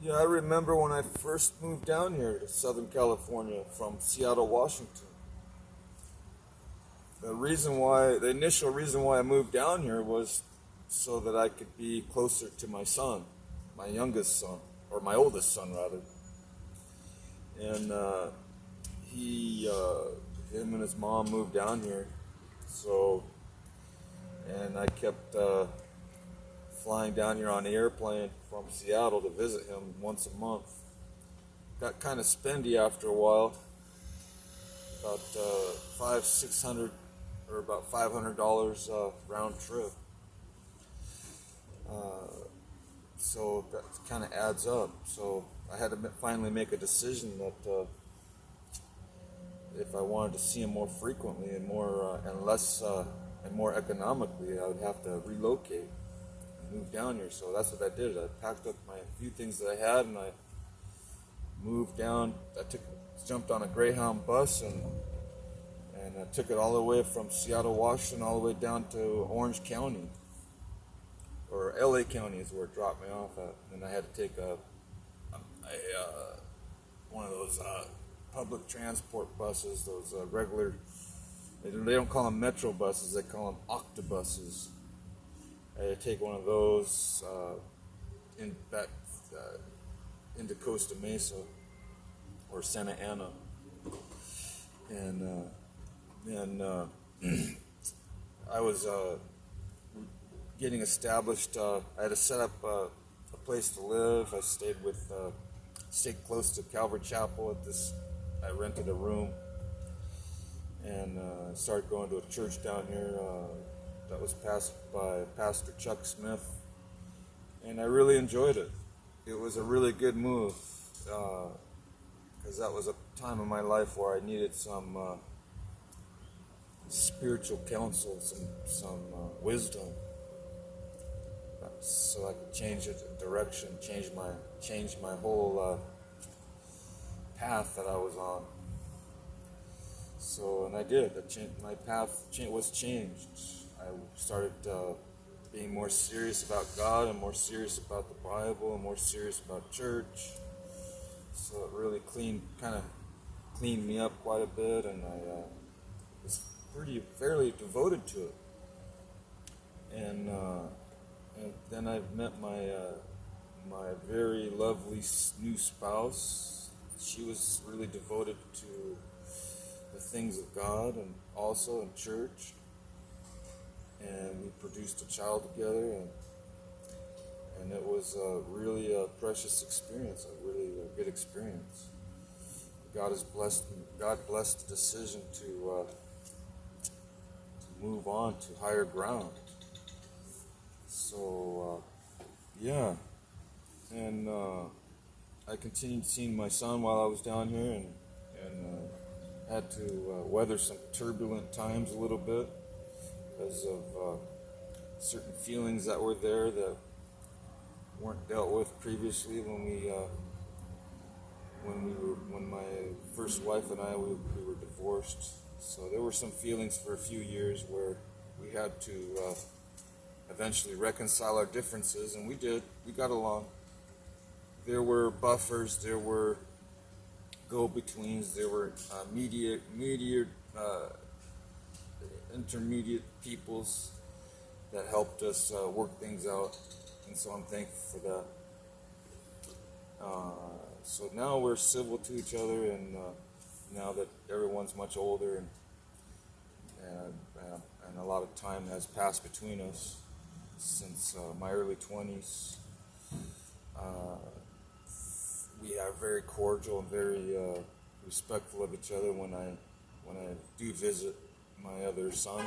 Yeah, I remember when I first moved down here to Southern California from Seattle, Washington. The initial reason why I moved down here was so that I could be closer to my son, my youngest son, or my oldest son rather. And him and his mom moved down here. So, and I kept flying down here on the airplane from Seattle to visit him once a month. Got kind of spendy after a while, about five, 600, or about $500 round trip. So that kind of adds up. So I had to finally make a decision that if I wanted to see him more frequently and more and less and more economically, I would have to relocate and move down here. So that's what I did. I packed up my few things that I had and I moved down. Jumped on a Greyhound bus and I took it all the way from Seattle, Washington, all the way down to Orange County, or LA County is where it dropped me off at. And I had to take one of those public transport buses, those regular. They don't call them metro buses; they call them octobuses. I had to take one of those into Costa Mesa or Santa Ana, and then I was getting established. I had to set up a place to live. I stayed close to Calvary Chapel at this. I rented a room and started going to a church down here that was pastored by Pastor Chuck Smith, and I really enjoyed it. It was a really good move because that was a time in my life where I needed some spiritual counsel, some wisdom, so I could change the direction, change my whole path that I was on. So, and I did. My path was changed. I started being more serious about God and more serious about the Bible and more serious about church. So it really kind of cleaned me up quite a bit, and I was fairly devoted to it. And then I met my very lovely new spouse. She was really devoted to the things of God and also in church. And we produced a child together, and it was really a precious experience, a really good experience. God blessed the decision to move on to higher ground. So, yeah. And I continued seeing my son while I was down here, and had to weather some turbulent times a little bit because of certain feelings that were there that weren't dealt with previously when my first wife and I we were divorced. So there were some feelings for a few years where we had to eventually reconcile our differences, and we did. We got along. There were buffers, there were go-betweens, there were intermediate peoples that helped us work things out, and so I'm thankful for that. So now we're civil to each other, and now that everyone's much older and a lot of time has passed between us since my early 20s, we are very cordial and very respectful of each other when I do visit my other son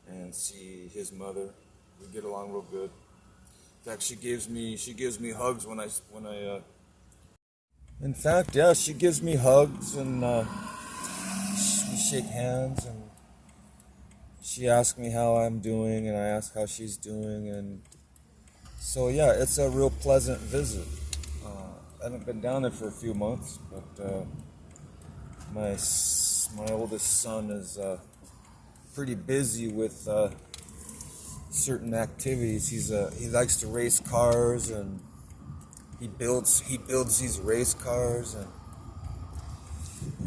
and see his mother. We get along real good. In fact, she gives me hugs when I in fact, yeah, she gives me hugs, and we shake hands, and she asks me how I'm doing, and I ask how she's doing, and so yeah, it's a real pleasant visit. I haven't been down there for a few months, but my oldest son is pretty busy with certain activities. He likes to race cars, and he builds these race cars, and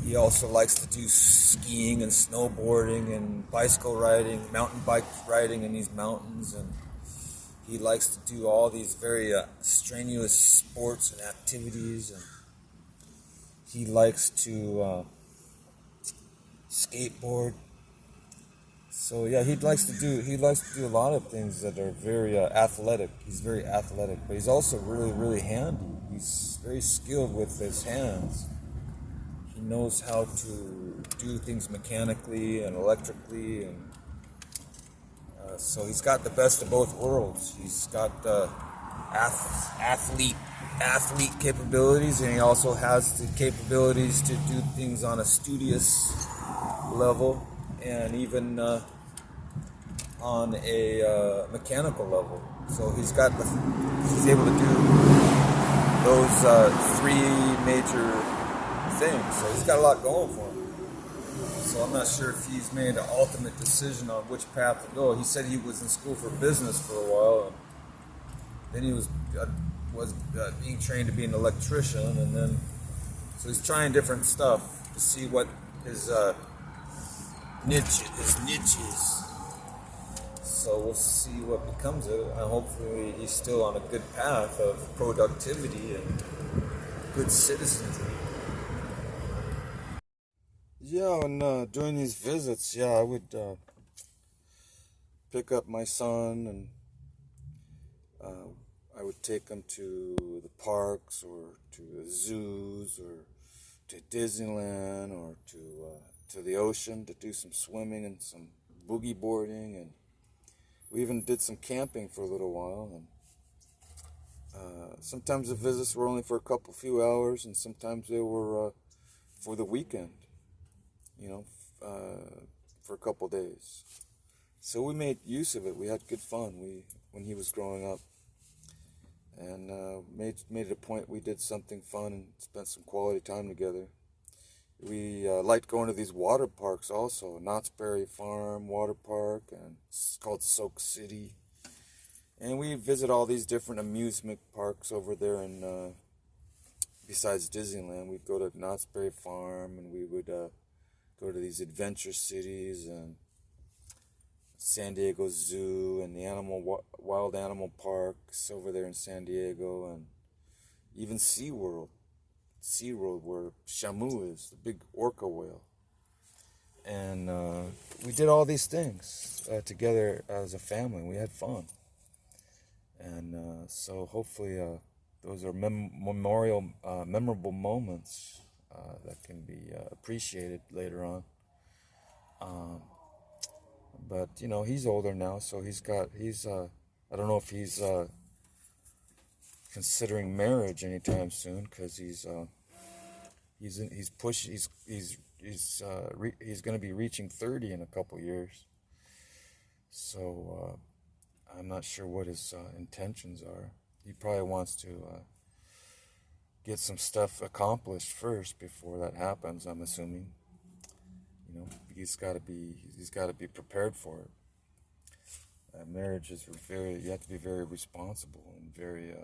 he also likes to do skiing and snowboarding and bicycle riding, mountain bike riding in these mountains, and he likes to do all these very strenuous sports and activities, and he likes to skateboard. So yeah, he likes to do a lot of things that are very athletic. He's very athletic, but he's also really, really handy. He's very skilled with his hands. He knows how to do things mechanically and electrically, and so he's got the best of both worlds. He's got athlete capabilities, and he also has the capabilities to do things on a studious level, and even on a mechanical level. So he's able to do those three major things. So he's got a lot going for him. So I'm not sure if he's made an ultimate decision on which path to go. He said he was in school for business for a while, and then he was being trained to be an electrician, and then so he's trying different stuff to see what his niche is. So we'll see what becomes of it. And hopefully he's still on a good path of productivity and good citizenry. Yeah, and during these visits, I would pick up my son, and I would take him to the parks or to the zoos or to Disneyland or to the ocean to do some swimming and some boogie boarding, and we even did some camping for a little while. And sometimes the visits were only for a few hours, and sometimes they were for the weekend, for a couple days. So we made use of it. We had good fun. When he was growing up, and made it a point we did something fun and spent some quality time together. We liked going to these water parks also, Knott's Berry Farm Water Park, and it's called Soak City. And we visit all these different amusement parks over there, and besides Disneyland, we'd go to Knott's Berry Farm, and we would go to these adventure cities, and San Diego Zoo, and the wild animal parks over there in San Diego, and even SeaWorld, where Shamu is, the big orca whale. And we did all these things together as a family. We had fun. And so hopefully those are memorable moments that can be appreciated later on. But he's older now, so I don't know if he's considering marriage anytime soon, because he's going to be reaching 30 in a couple years. So I'm not sure what his intentions are. He probably wants to get some stuff accomplished first before that happens, I'm assuming. He's got to be prepared for it. Marriage is you have to be very responsible and very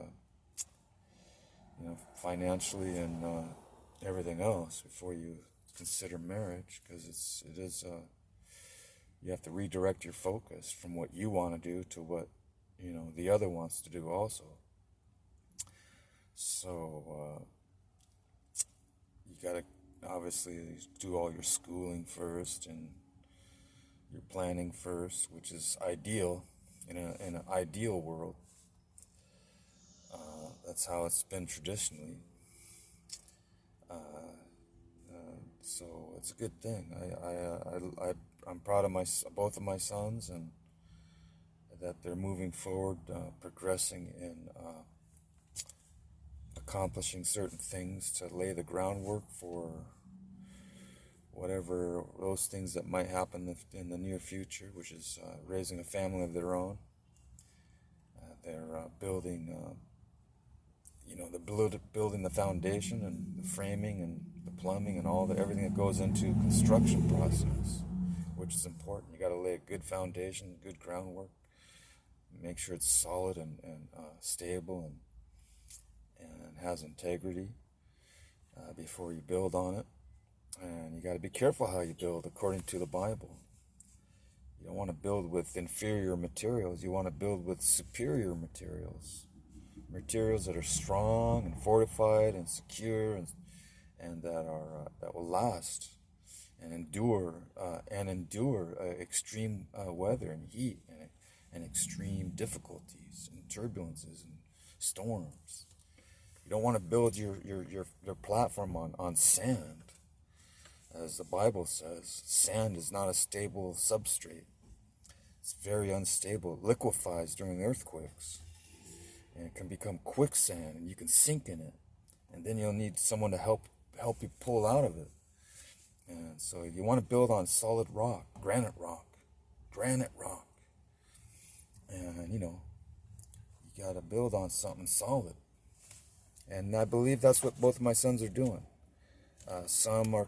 financially and everything else before you consider marriage, because you have to redirect your focus from what you want to do to what the other wants to do also. So you gotta obviously do all your schooling first and your planning first, which is ideal in an ideal world. That's how it's been traditionally. So it's a good thing. I'm proud of both of my sons, and that they're moving forward, progressing in accomplishing certain things to lay the groundwork for whatever those things that might happen in the near future, which is raising a family of their own. They're building, building the foundation and the framing and the plumbing and everything that goes into construction process, which is important. You got to lay a good foundation, good groundwork, make sure it's solid and stable, and has integrity before you build on it. And you got to be careful how you build according to the Bible. You don't want to build with inferior materials. You want to build with superior materials. Materials that are strong and fortified and secure and that will last and endure extreme weather and heat and extreme difficulties and turbulences and storms. You don't want to build your platform on sand. As the Bible says, sand is not a stable substrate. It's very unstable. It liquefies during earthquakes. And it can become quicksand, and you can sink in it. And then you'll need someone to help you pull out of it. And so you want to build on solid rock, granite rock. And, you got to build on something solid. And I believe that's what both of my sons are doing. Some are